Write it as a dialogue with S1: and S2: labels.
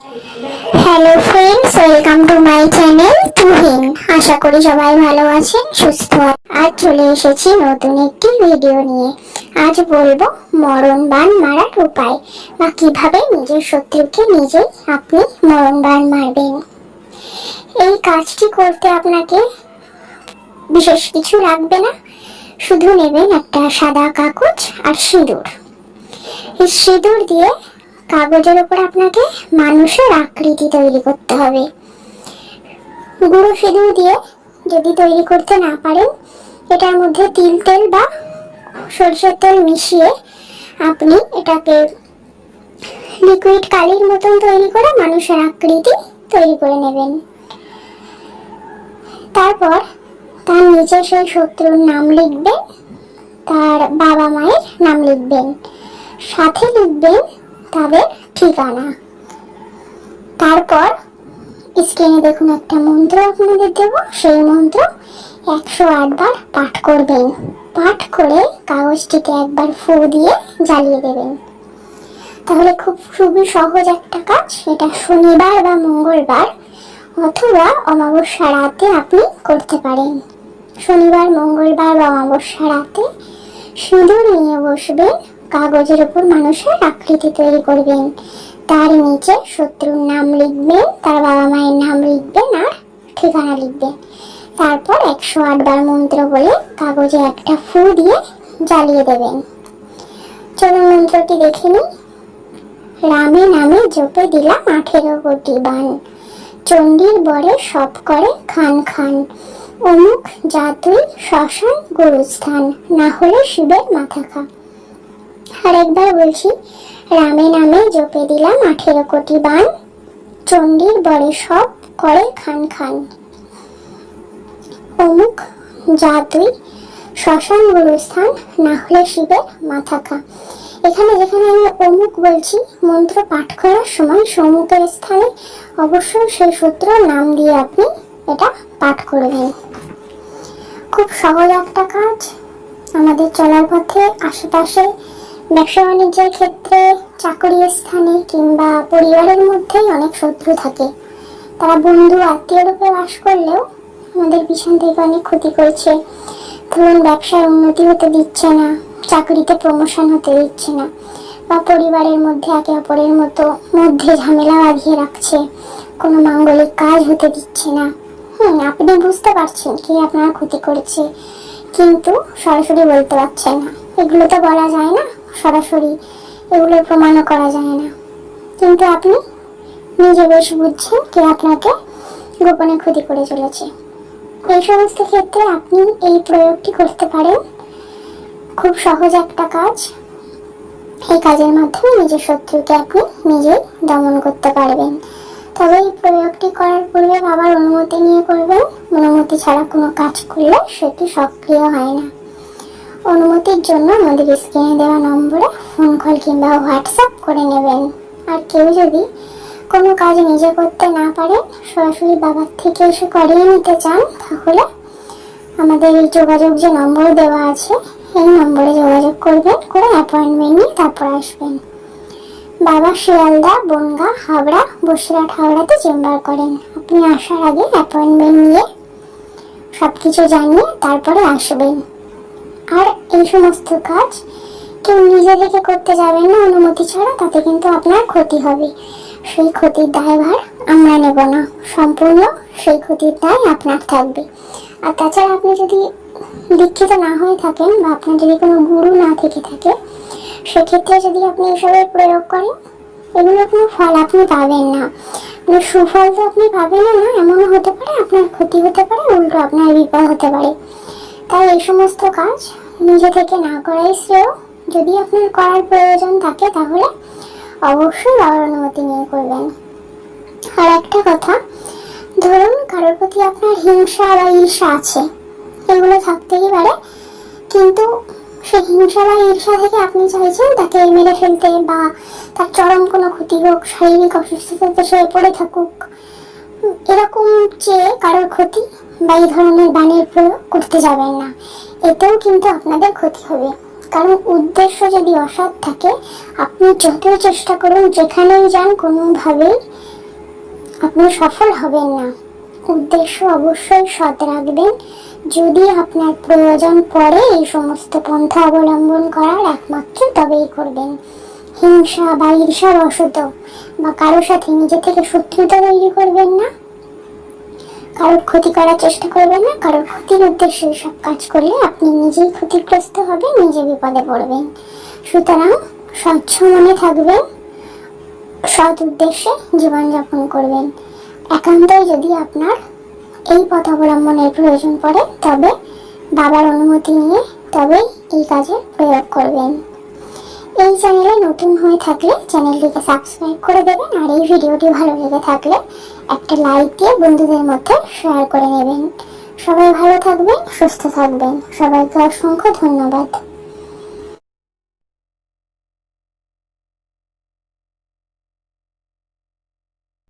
S1: Hello friends, welcome to my channel Tuhin. আশা করি সবাই ভালো আছেন, সুস্থ আছেন। আজ চলে এসেছি নতুন একটি ভিডিও নিয়ে। আজ বলবো মরণ বাণ মারার উপায়, বা কিভাবে নিজের শত্রুকে নিজেই আপনি মরণ বাণ মারবেন। এই কাজটি করতে আপনাকে বিশেষ কিছু লাগবে না, শুধু নেবেন একটা সাদা কাগজ আর সিঁদুর। এই সিঁদুর দিয়ে কাগজের উপর আপনাকে মানুষের আকৃতি তৈরি করতে হবে। গুঁড়ো সিঁদুর দিয়ে যদি তৈরি করতে না পারেন, এটার মধ্যে তিল তেল বা সরষের তেল মিশিয়ে আপনি এটাকে লিকুইড কালির মতন তৈরি করে মানুষের আকৃতি তৈরি করে নেবেন। তারপর তার নিচে সেই শত্রুর নাম লিখবেন, তার বাবা মায়ের নাম লিখবেন, সাথে লিখবেন তাদের ঠিকানা। তারপর স্ক্রিনে দেখুন একটা মন্ত্র আপনাদের দেব, সেই মন্ত্র 108 বার পাঠ করবেন। পাঠ করে কাগজটিকে একবার ফু দিয়ে জ্বালিয়ে দেবেন। তাহলে খুবই সহজ একটা কাজ। এটা শনিবার বা মঙ্গলবার অথবা অমাবস্যা রাতে আপনি করতে পারেন। শনিবার, মঙ্গলবার বা অমাবস্যা রাতে সিঁদুর নিয়ে বসবেন, কাগজের উপর মানুষের আকৃতি তৈরি করবেন, তার নিচে শত্রুর নাম লিখবেন, তার বাবা মায়ের নাম লিখবেন আর ঠিকানা লিখবেন। তারপর 108 বার মন্ত্র বলে কাগজে একটা ফু দিয়ে জ্বালিয়ে দেবেন। চলুন মন্ত্রটি দেখে নিই। রামে নামে জপে দিলাম 18 কোটি বাণ, চণ্ডীর বরে সব করে খান খান, অমুক জাতুই শ্মশান গুরুস্থান, না হলে শিবের মাথা খা। আর একবার বলছি, রামে নামে জপে দিলাম 18 কোটি বাণ, চণ্ডীর বরে সব করে খান খান, অমুক জাতুই শ্মশান গুরুস্থান, না হলে শিবের মাথা খা। এখানে যেখানে আমি অমুক বলছি, মন্ত্র পাঠ করার সময় সম্মুখের স্থানে অবশ্যই সেই সূত্রের নাম দিয়ে আপনি এটা পাঠ করবেন। খুব সহজ একটা কাজ। আমাদের চলার পথে আশেপাশে ব্যবসা বাণিজ্যের ক্ষেত্রে, চাকরি স্থানে কিংবা পরিবারের মধ্যেই অনেক শত্রু থাকে। তারা বন্ধু আত্মীয় রূপে বাস করলেও আমাদের পিছন থেকে অনেক ক্ষতি করছে। ধরুন ব্যবসায় উন্নতি হতে দিচ্ছে না, চাকরিতে প্রমোশন হতে দিচ্ছে না, বা পরিবারের মধ্যে একে অপরের মধ্যে ঝামেলা বাঁধিয়ে রাখছে, কোনো মাঙ্গলিক কাজ হতে দিচ্ছে না। আপনি বুঝতে পারছেন কি আপনার ক্ষতি করেছে, কিন্তু সরাসরি বলতে পারছেন না। এগুলো তো বলা যায় না সরাসরি, এগুলোর প্রমাণও করা যায় না, কিন্তু আপনি নিজে বেশ বুঝছেন কে আপনাকে গোপনে ক্ষতি করে চলেছে। এই সমস্ত ক্ষেত্রে আপনি এই প্রয়োগটি করতে পারেন। খুব সহজ একটা কাজ। এই কাজের মাধ্যমে নিজের শত্রুকে আপনি নিজেই দমন করতে পারবেন। তবে এই প্রয়োগটি করার পূর্বে বাবার অনুমতি নিয়ে করবেন। অনুমতি ছাড়া কোনো কাজ করলে সেটি সক্রিয় হয় না। অনুমতির জন্য আমাদের স্ক্রিনে দেওয়া নম্বরে ফোন কল কিংবা হোয়াটসঅ্যাপ করে নেবেন। আর কেউ যদি কোনো কাজ নিজে করতে না পারেন, সরাসরি বাবার থেকে এসে করিয়ে নিতে চান, তাহলে আমাদের এই যোগাযোগ যে নম্বর দেওয়া আছে, এই নম্বরে যোগাযোগ করবেন, করে অ্যাপয়েন্টমেন্ট নিয়ে তারপর আসবেন। বাবা শিয়ালদা, বনগাঁ, হাওড়া, বসিরহাট হাওড়াতে চেম্বার করেন। আপনি আসার আগে অ্যাপয়েন্টমেন্ট নিয়ে সবকিছু জানিয়ে তারপরে আসবেন। আর এই সমস্ত কাজ কেউ নিজে থেকে করতে যাবেন না অনুমতি ছাড়া, তাতে কিন্তু আপনার ক্ষতি হবে। সেই ক্ষতির দায়ভার আমরা নেব না, সম্পূর্ণ সেই ক্ষতির দায় আপনার থাকবে। আর তাছাড়া আপনি যদি দীক্ষিত না হয়ে থাকেন, বা আপনার যদি কোনো গুরু না থেকে থাকে, সেক্ষেত্রে যদি আপনি এসবের প্রয়োগ করেন, এগুলোর কোনো ফল আপনি পাবেন না। সুফল তো আপনি পাবেন না, এমনও হতে পারে আপনার ক্ষতি হতে পারে, উল্টো আপনার বিপদ হতে পারে। তাই এই সমস্ত কাজ নিজে থেকে না করাই শ্রেয়। যদি আপনার করার প্রয়োজন থাকে, তাহলে অবশ্যই বাবার অনুমতি নিয়ে করবেন। আর একটা কথা, ধরুন কারোর প্রতি আপনার হিংসা বা ঈর্ষা আছে, এগুলো থাকতেই পারে, কিন্তু সেই হিংসা বা ঈর্ষা থেকে আপনি চাইছেন তাকে মেরে ফেলতে, বা তার চরম কোনো ক্ষতি হোক, শারীরিক অসুস্থতাতে সে পড়ে থাকুক, এরকম চেয়ে কারোর ক্ষতি বা এই ধরনের বাণীর প্রয়োগ করতে যাবেন না। এতেও কিন্তু আপনাদের ক্ষতি হবে। কারণ উদ্দেশ্য যদি অসৎ থাকে, আপনি যতই চেষ্টা করুন, যেখানেই যান, কোনোভাবেই আপনি সফল হবেন না। উদ্দেশ্য অবশ্যই সৎ রাখবেন। যদি আপনার প্রয়োজন পড়ে এই সমস্ত পন্থা অবলম্বন করার, একমাত্র তবেই করবেন। হিংসা বা ঈর্ষাবশত বা কারোর সাথে নিজে থেকে শত্রুতা তৈরি করবেন না, কারোর ক্ষতি করার চেষ্টা করবেন না। কারোর ক্ষতির উদ্দেশ্যে সব কাজ করলে আপনি নিজেই ক্ষতিগ্রস্ত হবেন, নিজে বিপদে পড়বেন। সুতরাং স্বচ্ছ মনে থাকবেন, সৎ উদ্দেশ্যে জীবনযাপন করবেন। একান্তই যদি আপনার এই পথ অবলম্বনের প্রয়োজন পড়ে, তবে বাবার অনুমতি নিয়ে তবেই এই কাজে প্রয়োগ করবেন। এই চ্যানেলে নতুন হয়ে থাকলে চ্যানেলটিকে সাবস্ক্রাইব করে দেবেন, আর এই ভিডিওটি ভালো লেগে থাকলে একটা লাইক দিয়ে বন্ধুদের মধ্যে শেয়ার করে নেবেন। সবাই ভালো থাকবেন, সুস্থ থাকবেন। সবাইকে অসংখ্য ধন্যবাদ।